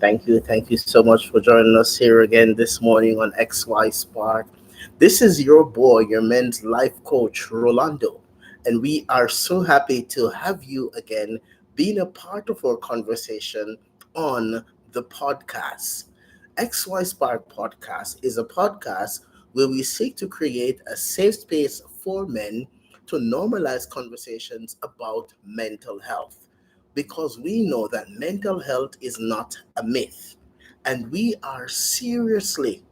Thank you so much for joining us here again this morning on XY Spark. This is your boy, your men's life coach, Rolando, and we are so happy to have you again being a part of our conversation on the podcast. XY Spark Podcast is a podcast where we seek to create a safe space for men to normalize conversations about mental health because we know that mental health is not a myth. And we are seriously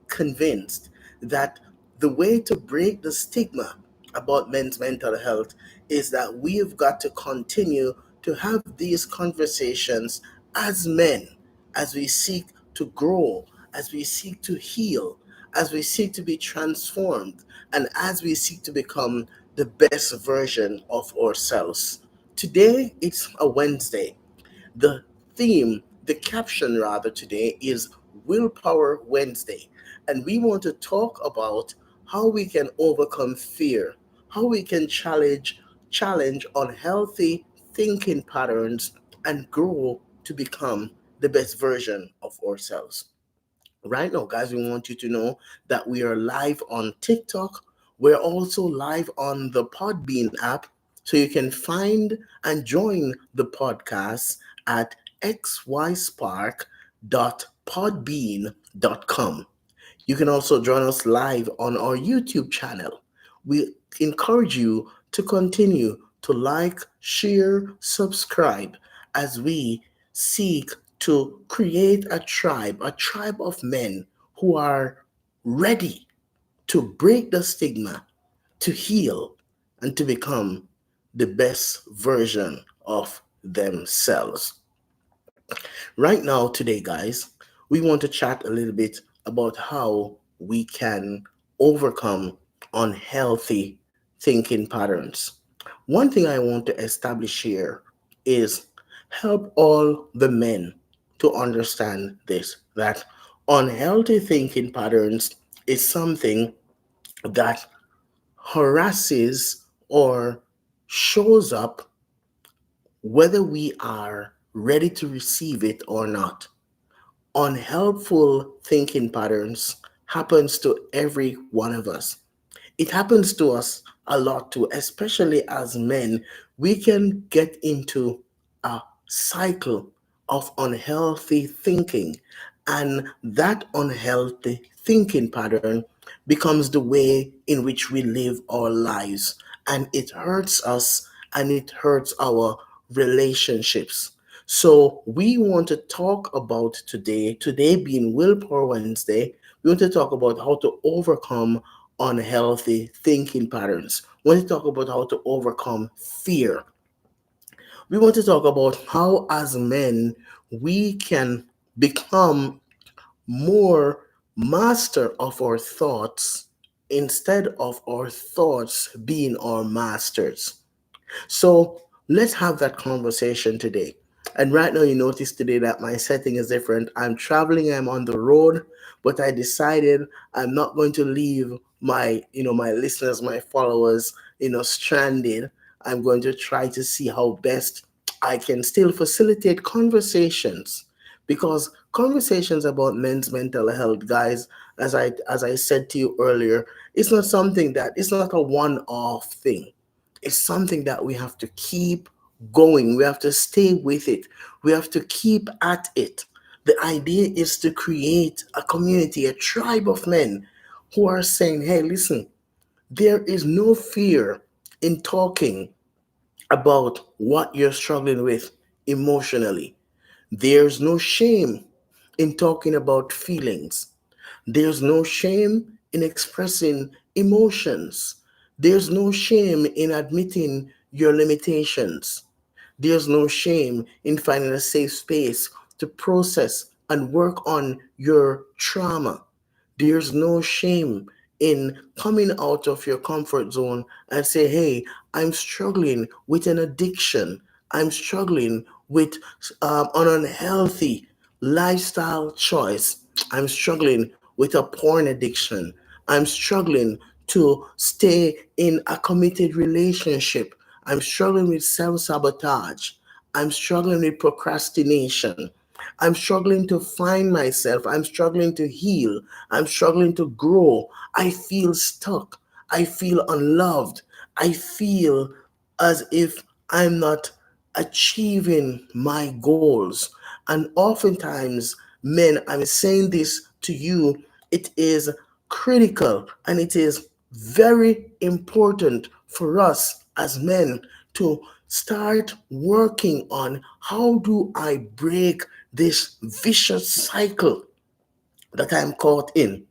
convinced that the way to break the stigma about men's mental health is that we've got to continue to have these conversations as men, as we seek to grow, as we seek to heal, as we seek to be transformed, and as we seek to become the best version of ourselves. Today, it's a Wednesday. The the caption rather today is Willpower Wednesday. And we want to talk about how we can overcome fear, how we can challenge unhealthy thinking patterns and grow to become the best version of ourselves. Right now, guys, we want you to know that we are live on TikTok. We're also live on the Podbean app. So you can find and join the podcast at xyspark.podbean.com. You can also join us live on our YouTube channel. We encourage you to continue to like, share, subscribe as we seek to create a tribe of men who are ready to break the stigma, to heal, and to become the best version of themselves. Right now, today, guys, we want to chat a little bit about how we can overcome unhealthy thinking patterns. One thing I want to establish here is help all the men to understand this that unhealthy thinking patterns is something that harasses or shows up whether we are ready to receive it or not. Unhelpful thinking patterns happens to every one of us. It happens to us a lot too, especially as men. We can get into a cycle of unhealthy thinking, and that unhealthy thinking pattern becomes the way in which we live our lives, and it hurts us and it hurts our relationships. So, we want to talk about today being Willpower Wednesday, we want to talk about how to overcome unhealthy thinking patterns. We want to talk about how to overcome fear. We want to talk about how, as men, we can become more master of our thoughts instead of our thoughts being our masters. So let's have that conversation today. And right now, you notice today that my setting is different. I'm traveling, I'm on the road, but I decided I'm not going to leave my listeners, my followers, stranded. I'm going to try to see how best I can still facilitate conversations because conversations about men's mental health, guys, as I said to you earlier, it's not a one-off thing. It's something that we have to keep going. We have to stay with it. We have to keep at it. The idea is to create a community, a tribe of men who are saying, hey, listen, there is no fear in talking about what you're struggling with emotionally. There's no shame in talking about feelings. There's no shame in expressing emotions. There's no shame in admitting your limitations. There's no shame in finding a safe space to process and work on your trauma. There's no shame in coming out of your comfort zone and say, hey, I'm struggling with an addiction. I'm struggling with an unhealthy lifestyle choice. I'm struggling with a porn addiction. I'm struggling to stay in a committed relationship. I'm struggling with self sabotage. I'm struggling with procrastination. I'm struggling to find myself. I'm struggling to heal. I'm struggling to grow. I feel stuck. I feel unloved. I feel as if I'm not achieving my goals. And oftentimes, men, I'm saying this to you, it is critical and it is very important for us as men to start working on how do I break this vicious cycle that I'm caught in.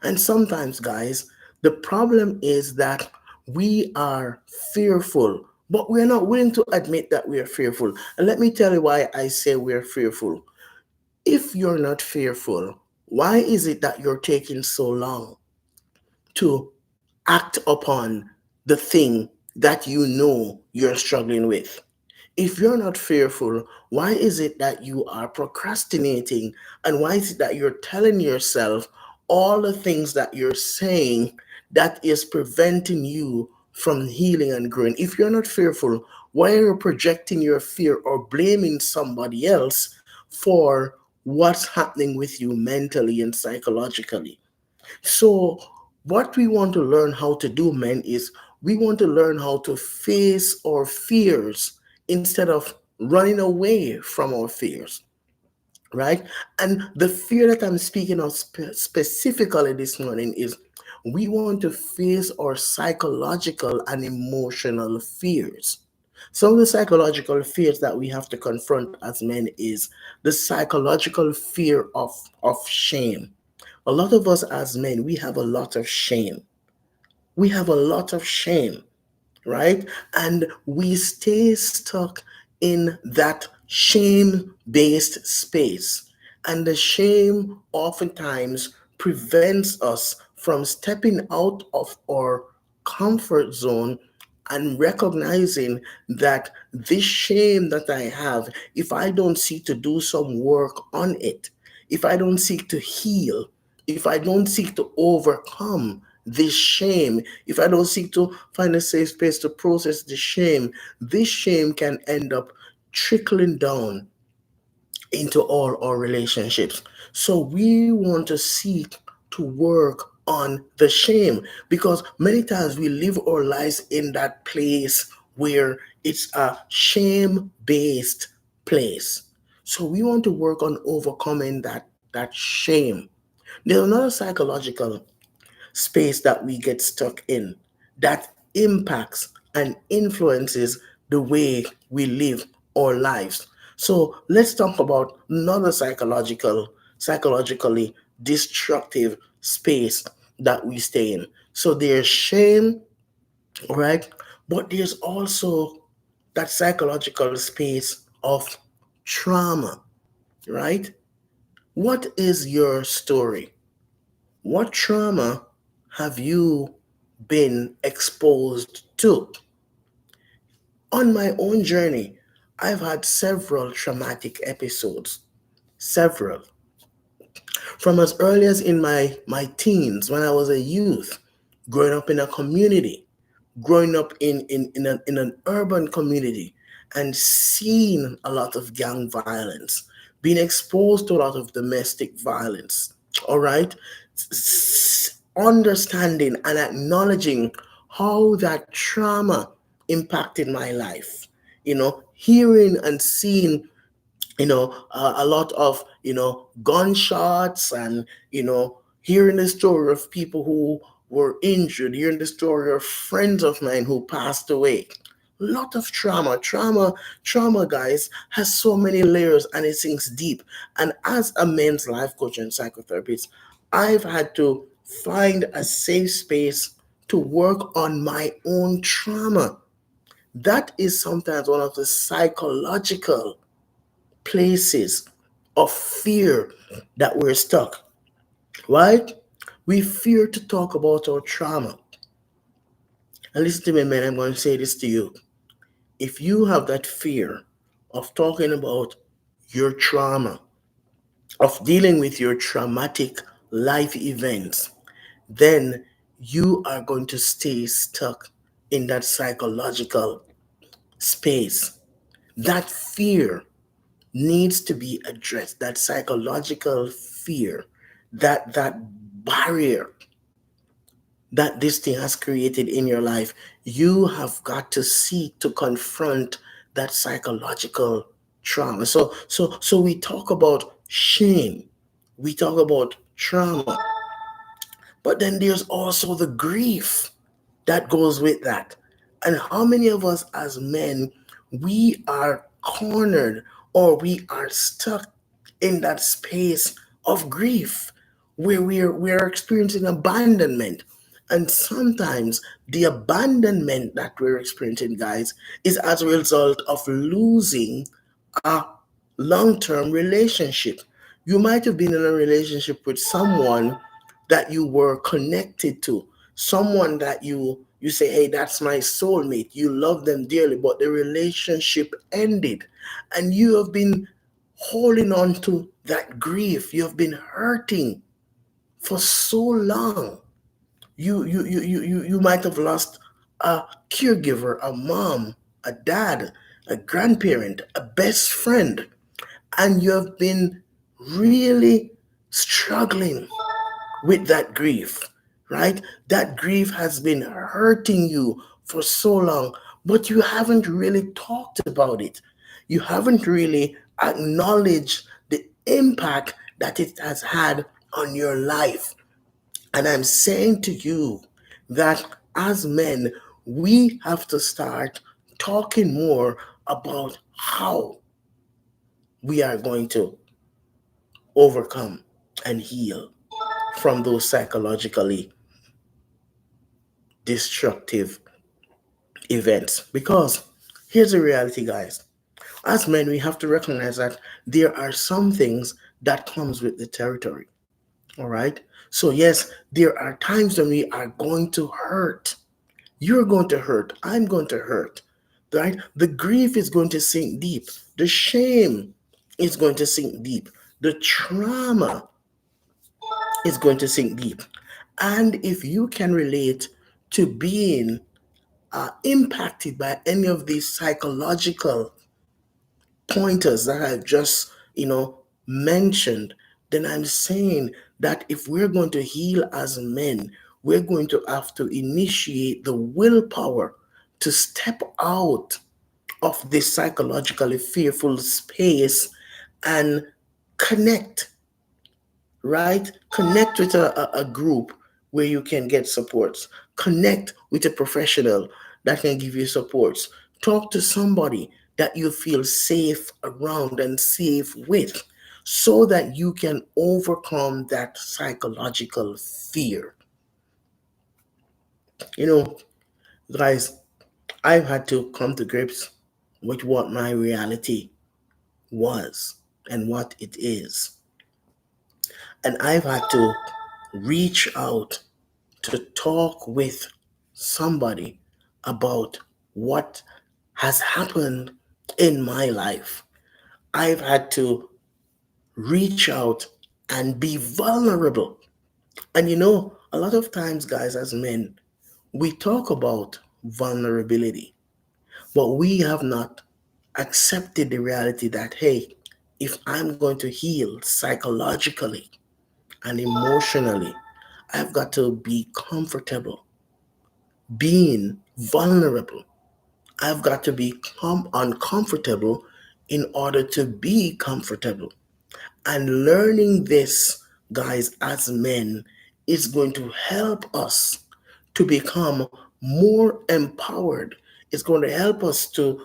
And sometimes, guys, the problem is that we are fearful, but we're not willing to admit that we are fearful. And let me tell you why I say we're fearful. If you're not fearful, why is it that you're taking so long to act upon the thing that you know you're struggling with? If you're not fearful, why is it that you are procrastinating? And why is it that you're telling yourself all the things that you're saying that is preventing you from healing and growing? If you're not fearful, why are you projecting your fear or blaming somebody else for what's happening with you mentally and psychologically? So, what we want to learn how to do, men, is we want to learn how to face our fears instead of running away from our fears, right? And the fear that I'm speaking of specifically this morning is we want to face our psychological and emotional fears. Some of the psychological fears that we have to confront as men is the psychological fear of shame. A lot of us as men, we have a lot of shame. We have a lot of shame, right? And we stay stuck in that shame based space. And the shame oftentimes prevents us from stepping out of our comfort zone and recognizing that this shame that I have, if I don't seek to do some work on it, if I don't seek to heal, if I don't seek to overcome this shame, if I don't seek to find a safe space to process the shame, this shame can end up trickling down into all our relationships. So we want to seek to work on the shame because many times we live our lives in that place where it's a shame based place. So we want to work on overcoming that shame. There's another psychological space that we get stuck in that impacts and influences the way we live our lives. So let's talk about another psychologically destructive space that we stay in. So there's shame, right? But there's also that psychological space of trauma, right? What is your story? What trauma have you been exposed to? On my own journey, I've had several traumatic episodes. Several. From as early as in my teens, when I was a youth, growing up in a community, growing up in an urban community, and seeing a lot of gang violence, being exposed to a lot of domestic violence. All right? Understanding and acknowledging how that trauma impacted my life. Hearing and seeing a lot of gunshots and hearing the story of people who were injured, hearing the story of friends of mine who passed away. Lot of trauma, guys, has so many layers and it sinks deep. And as a men's life coach and psychotherapist, I've had to find a safe space to work on my own trauma. That is sometimes one of the psychological places of fear that we're stuck, right? We fear to talk about our trauma. And listen to me, man, I'm going to say this to you. If you have that fear of talking about your trauma, of dealing with your traumatic life events, then you are going to stay stuck in that psychological space That fear needs to be addressed. That psychological fear, that barrier that this thing has created in your life, you have got to seek to confront that psychological trauma. So we talk about shame, we talk about trauma, but then there's also the grief that goes with that. And how many of us as men, we are cornered or we are stuck in that space of grief where we're experiencing abandonment. And sometimes the abandonment that we're experiencing, guys, is as a result of losing a long-term relationship. You might have been in a relationship with someone that you were connected to, someone that you say, hey, that's my soulmate. You love them dearly, but the relationship ended, and you have been holding on to that grief. You have been hurting for so long. You might have lost a caregiver, a mom, a dad, a grandparent, a best friend, and you have been really struggling with that grief, right? That grief has been hurting you for so long, but you haven't really talked about it. You haven't really acknowledged the impact that it has had on your life. And I'm saying to you that as men, we have to start talking more about how we are going to overcome and heal from those psychologically destructive events. Because here's the reality, guys. As men, we have to recognize that there are some things that comes with the territory. All right. So yes, there are times when we are going to hurt. You're going to hurt. I'm going to hurt. Right? The grief is going to sink deep. The shame is going to sink deep. The trauma is going to sink deep. And if you can relate to being impacted by any of these psychological pointers that I've just, mentioned, then I'm saying that if we're going to heal as men, we're going to have to initiate the willpower to step out of this psychologically fearful space and connect, right? Connect with a group where you can get supports. Connect with a professional that can give you supports. Talk to somebody that you feel safe around and safe with so that you can overcome that psychological fear. You know, guys, I've had to come to grips with what my reality was and what it is. And I've had to reach out to talk with somebody about what has happened in my life. I've had to reach out and be vulnerable. And a lot of times, guys, as men, we talk about vulnerability, but we have not accepted the reality that, hey, if I'm going to heal psychologically and emotionally, I've got to be comfortable being vulnerable. I've got to become uncomfortable in order to be comfortable. And learning this, guys, as men, is going to help us to become more empowered. It's going to help us to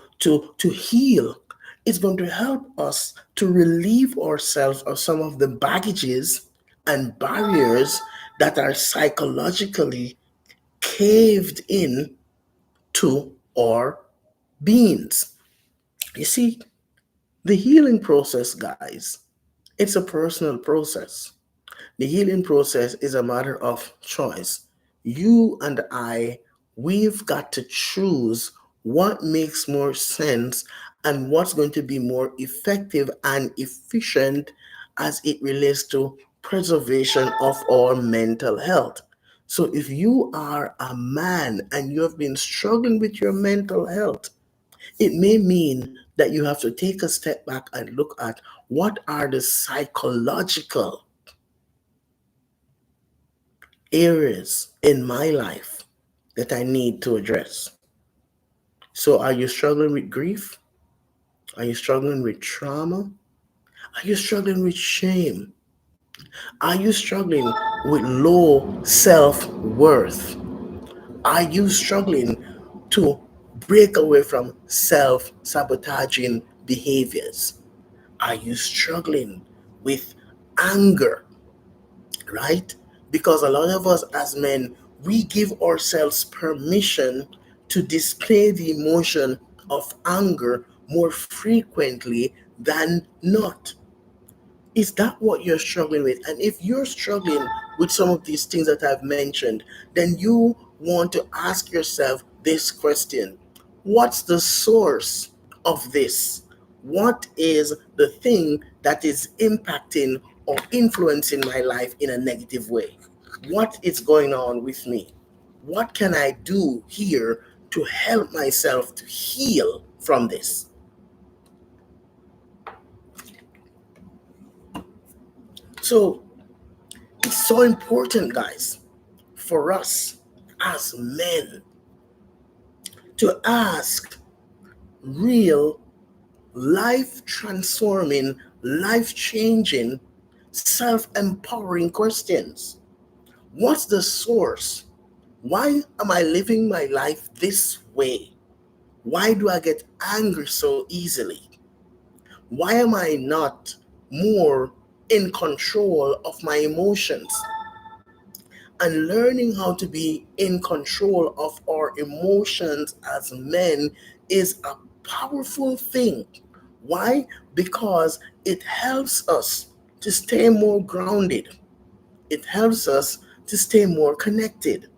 heal. It's going to help us to relieve ourselves of some of the baggages and barriers that are psychologically caved in to our beings. You see, the healing process, guys, it's a personal process. The healing process is a matter of choice. You and I, we've got to choose what makes more sense and what's going to be more effective and efficient as it relates to preservation of our mental health. So if you are a man and you have been struggling with your mental health, It may mean that you have to take a step back and look at what are the psychological areas in my life that I need to address. So, are you struggling with grief? Are you struggling with trauma? Are you struggling with shame? Are you struggling with low self worth? Are you struggling to break away from self sabotaging behaviors? Are you struggling with anger, right? Because a lot of us as men, we give ourselves permission to display the emotion of anger more frequently than not. Is that what you're struggling with? And if you're struggling with some of these things that I've mentioned, then you want to ask yourself this question: what's the source of this? What is the thing that is impacting or influencing my life in a negative way? What is going on with me? What can I do here to help myself to heal from this? So it's so important, guys, for us as men to ask real, life transforming, life changing, self empowering questions. What's the source? Why am I living my life this way? Why do I get angry so easily? Why am I not more in control of my emotions? And learning how to be in control of our emotions as men is a powerful thing. Why? Because it helps us to stay more grounded, it helps us to stay more connected,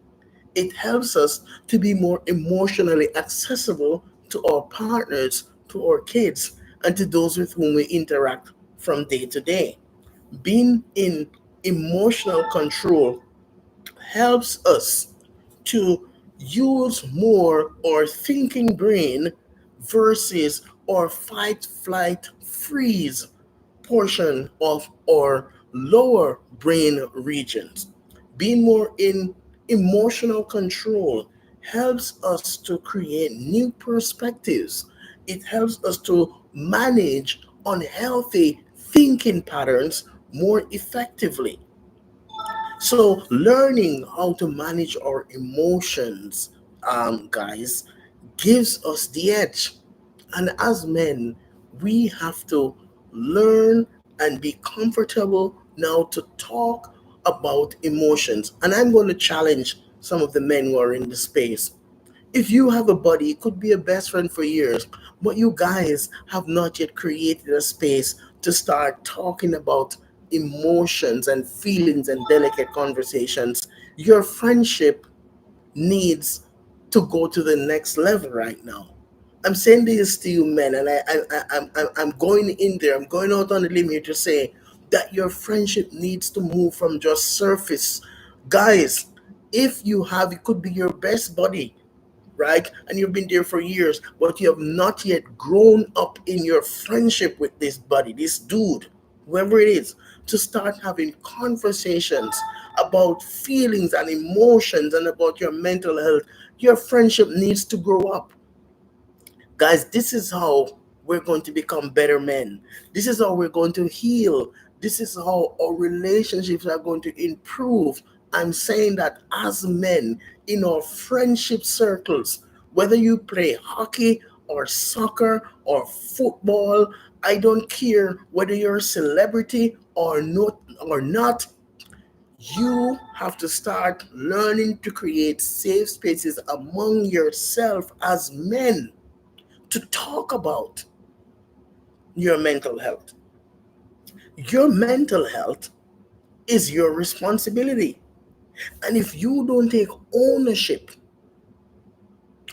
it helps us to be more emotionally accessible to our partners, to our kids, and to those with whom we interact from day to day. Being in emotional control helps us to use more our thinking brain versus our fight, flight, freeze portion of our lower brain regions. Being more in emotional control helps us to create new perspectives. It helps us to manage unhealthy thinking patterns more effectively. So, learning how to manage our emotions, guys, gives us the edge. And as men, we have to learn and be comfortable now to talk about emotions. And I'm going to challenge some of the men who are in the space. If you have a buddy, it could be a best friend for years, but you guys have not yet created a space to start talking about emotions and feelings and delicate conversations, your friendship needs to go to the next level right now. I'm saying this to you, men, and I'm going in there. I'm going out on the limb here to say that your friendship needs to move from just surface, guys. If you have, it could be your best buddy, right? And you've been there for years, but you have not yet grown up in your friendship with this buddy, this dude, whoever it is, to start having conversations about feelings and emotions and about your mental health. Your friendship needs to grow up. Guys, this is how we're going to become better men. This is how we're going to heal. This is how our relationships are going to improve. I'm saying that as men in our friendship circles, whether you play hockey or soccer or football, I don't care whether you're a celebrity or not, you have to start learning to create safe spaces among yourself as men to talk about your mental health. Your mental health is your responsibility. And if you don't take ownership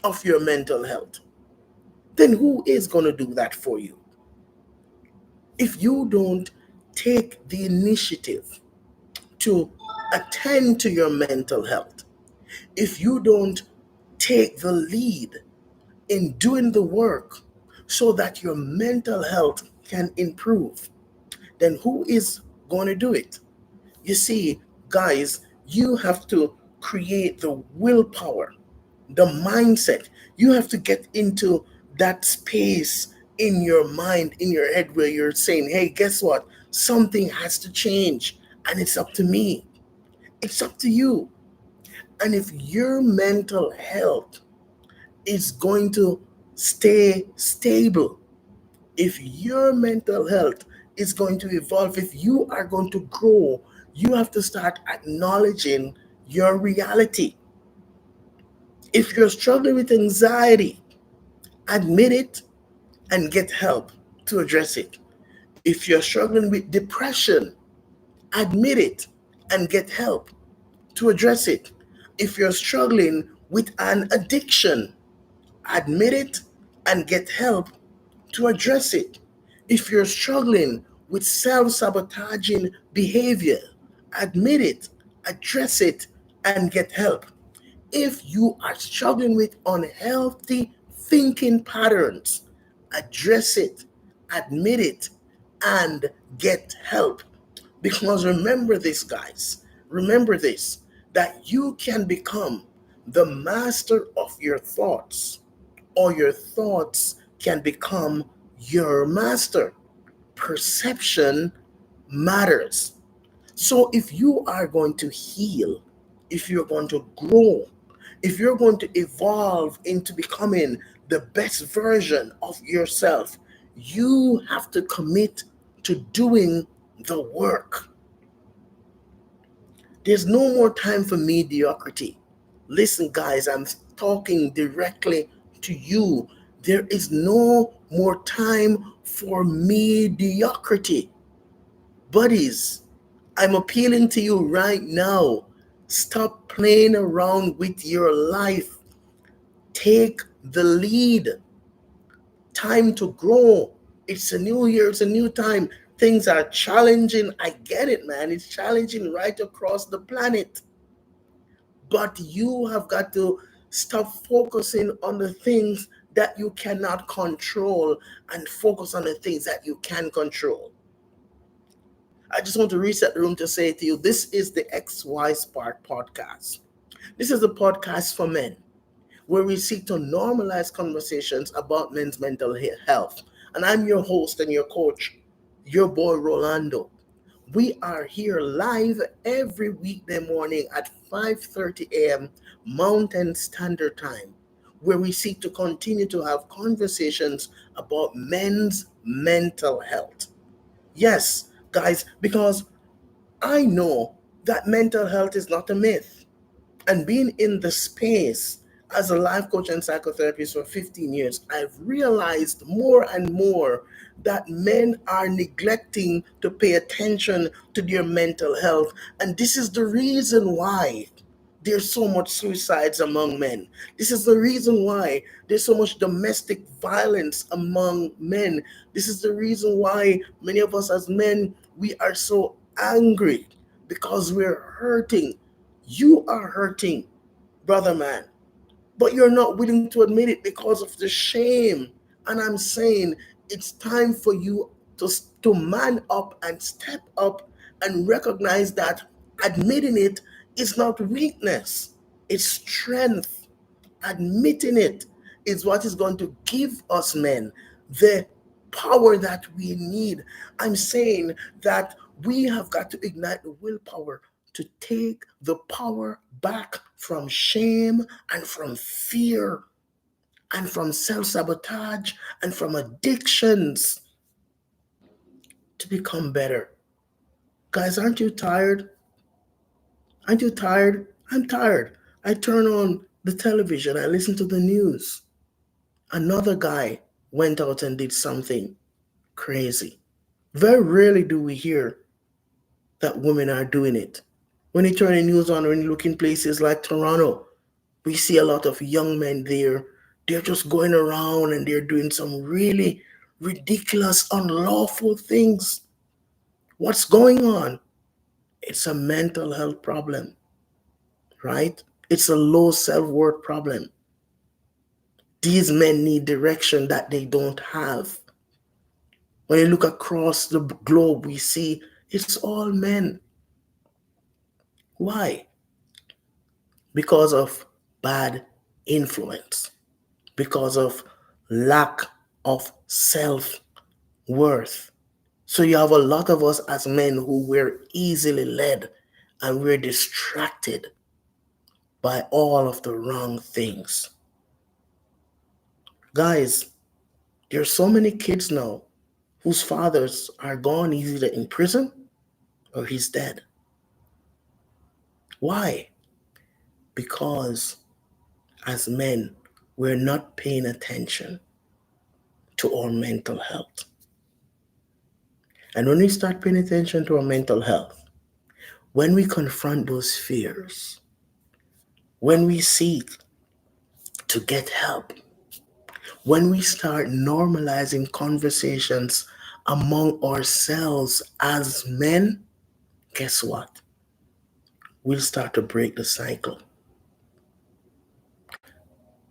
of your mental health, then who is going to do that for you? If you don't take the initiative to attend to your mental health, if you don't take the lead in doing the work so that your mental health can improve, then who is going to do it? You see, guys, you have to create the willpower, the mindset. You have to get into that space in your mind, in your head, where you're saying, hey, guess what? Something has to change, and it's up to me. It's up to you. And if your mental health is going to stay stable, if your mental health is going to evolve, if you are going to grow, you have to start acknowledging your reality. If you're struggling with anxiety, admit it and get help to address it. If you're struggling with depression, admit it and get help to address it. If you're struggling with an addiction, admit it and get help to address it. If you're struggling with self sabotaging behavior, admit it, address it, and get help. If you are struggling with unhealthy thinking patterns, address it, admit it, and get help. Because remember this, guys, remember this, that you can become the master of your thoughts, or your thoughts can become your master. Perception matters. So if you are going to heal, if you're going to grow, if you're going to evolve into becoming the best version of yourself, you have to commit to doing the work. There's no more time for mediocrity. Listen, guys, I'm talking directly to you. There is no more time for mediocrity. Buddies, I'm appealing to you right now. Stop playing around with your life. Take the lead. Time to grow. It's a new year, it's a new time. Things are challenging. I get it, man. It's challenging right across the planet. But you have got to stop focusing on the things that you cannot control and focus on the things that you can control. I just want to reset the room to say to you, this is the XY Spark podcast. This is a podcast for men where we seek to normalize conversations about men's mental health. And I'm your host and your coach, your boy Rolando. We are here live every weekday morning at 5:30 a.m. Mountain Standard Time, where we seek to continue to have conversations about men's mental health. Yes, guys, because I know that mental health is not a myth. And being in the space as a life coach and psychotherapist for 15 years, I've realized more and more that men are neglecting to pay attention to their mental health. And this is the reason why there's so much suicides among men. This is the reason why there's so much domestic violence among men. This is the reason why many of us as men, we are so angry because we're hurting. You are hurting, brother man, but you're not willing to admit it because of the shame. And I'm saying it's time for you to man up and step up and recognize that admitting it is not weakness, it's strength. Admitting it is what is going to give us men the power that we need. I'm saying that we have got to ignite the willpower to take the power back from shame and from fear and from self sabotage and from addictions to become better. Guys, aren't you tired? Aren't you tired? I'm tired. I turn on the television, I listen to the news. Another guy went out and did something crazy. Very rarely do we hear that women are doing it. When you turn the news on, when you look in places like Toronto, we see a lot of young men there. They're just going around and they're doing some really ridiculous, unlawful things. What's going on? It's a mental health problem, right? It's a low self worth problem. These men need direction that they don't have. When you look across the globe, we see it's all men. Why? Because of bad influence, because of lack of self worth. So you have a lot of us as men who we're easily led and we're distracted by all of the wrong things. Guys, there's so many kids now whose fathers are gone, he's either in prison or he's dead. Why? Because as men, we're not paying attention to our mental health. And when we start paying attention to our mental health, when we confront those fears, when we seek to get help, when we start normalizing conversations among ourselves as men, guess what? We'll start to break the cycle.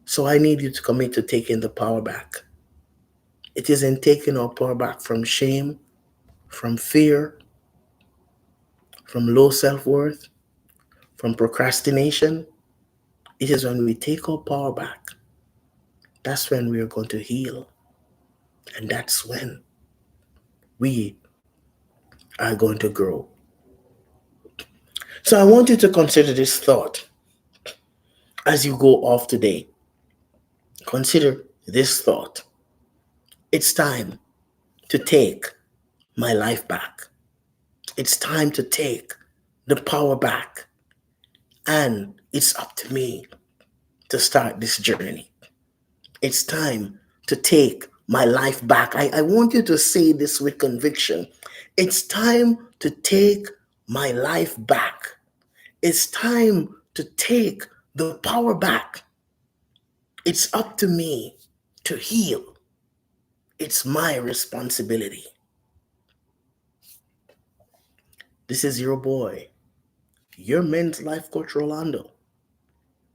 So I need you to commit to taking the power back. It isn't taking our power back from shame, from fear, from low self worth, from procrastination. It is when we take our power back, that's when we are going to heal. And that's when we are going to grow. So I want you to consider this thought as you go off today. Consider this thought. It's time to take my life back. It's time to take the power back. And it's up to me to start this journey. It's time to take my life back. I want you to say this with conviction. It's time to take my life back. It's time to take the power back. It's up to me to heal. It's my responsibility. This is your boy, your men's life coach, Rolando.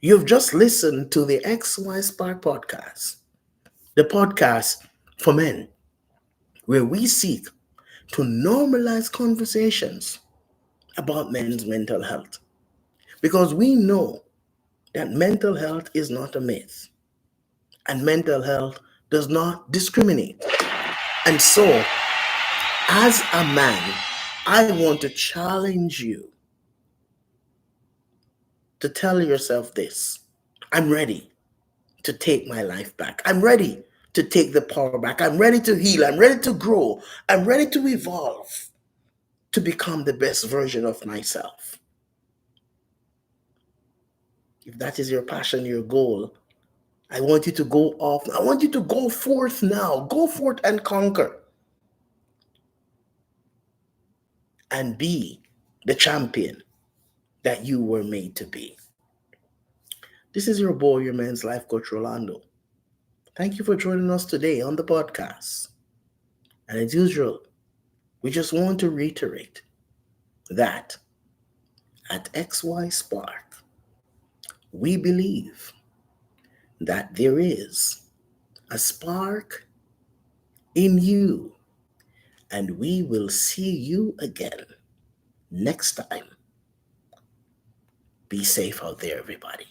You've just listened to the XY Spark podcast, the podcast for men, where we seek to normalize conversations about men's mental health. Because we know that mental health is not a myth, and mental health does not discriminate. And so, as a man, I want to challenge you to tell yourself this: I'm ready to take my life back. I'm ready to take the power back. I'm ready to heal. I'm ready to grow. I'm ready to evolve to become the best version of myself. If that is your passion, your goal, I want you to go off. I want you to go forth now. Go forth and conquer and be the champion that you were made to be. This is your boy, your man's life coach, Rolando. Thank you for joining us today on the podcast. And as usual, we just want to reiterate that at XY Spark, we believe that there is a spark in you, and we will see you again next time. Be safe out there, everybody.